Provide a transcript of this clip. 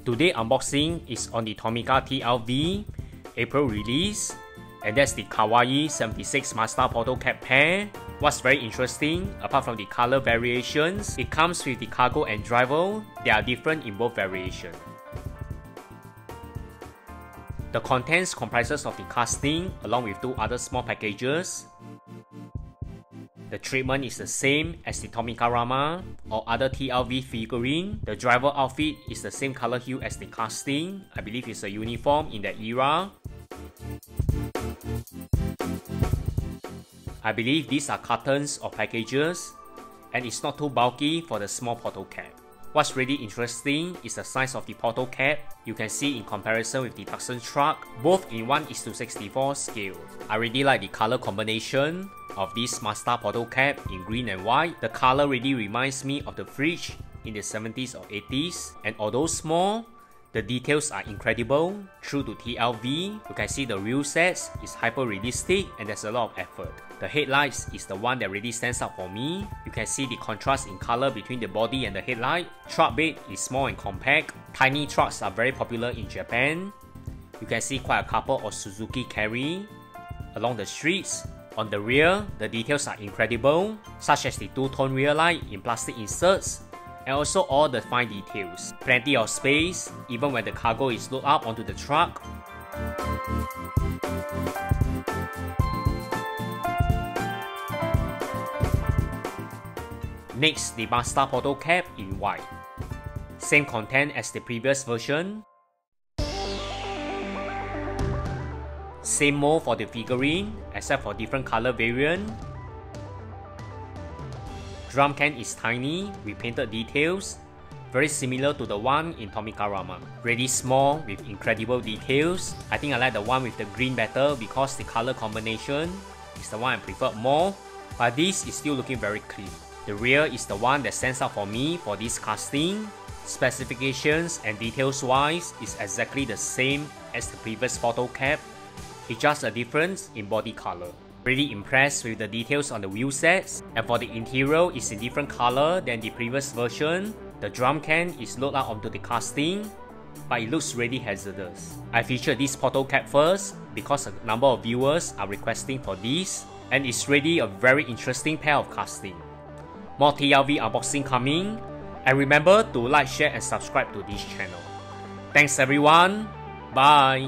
Today unboxing is on the Tomica TLV April release, and that's the Kawaii 76 Mazda Porter Cab pair. What's very interesting, apart from the color variations, it comes with the cargo and driver. They are different in both variations. The contents comprises of the casting along with two other small packages. The treatment is the same as the Tomica Rama or other TLV figurine. The driver outfit is the same color hue as the casting. I believe it's a uniform in that era. I believe these are cartons or packages, and it's not too bulky for the small Porter Cab. What's really interesting is the size of the Porter Cab. You can see in comparison with the Datsun truck, both in 1:64 scale. I really like the color combination of this Mazda Porter Cab in green and white. The color really reminds me of the fridge in the 70s or 80s, and although small, the details are incredible. True to TLV, you can see the wheel sets is hyper realistic and there's a lot of effort. The headlights is the one that really stands out for me. You can see the contrast in color between the body and the headlight. Truck bed is small and compact. Tiny trucks are very popular in Japan. You can see quite a couple of Suzuki carry along the streets. On the rear, the details are incredible, such as the two-tone rear light in plastic inserts, and also all the fine details. Plenty of space, even when the cargo is loaded up onto the truck. Next, the Mazda Porter Cab in white. Same content as the previous version. Same mold for the figurine, except for different color variant. Drum can is tiny with painted details, very similar to the one in Tomica Rama. Really small with incredible details. I think I like the one with the green better because the color combination is the one I prefer more, but this is still looking very clean. The rear is the one that stands out for me for this casting. Specifications and details wise is exactly the same as the previous Porter Cab. It's just a difference in body color. Really impressed with the details on the wheel sets, and for the interior is in different color than the previous version. The drum can is loaded out onto the casting, but it looks really hazardous. I featured this Porter Cab first because a number of viewers are requesting for this, and it's really a very interesting pair of casting. More TLV unboxing coming, and remember to like, share and subscribe to this channel. Thanks everyone, bye!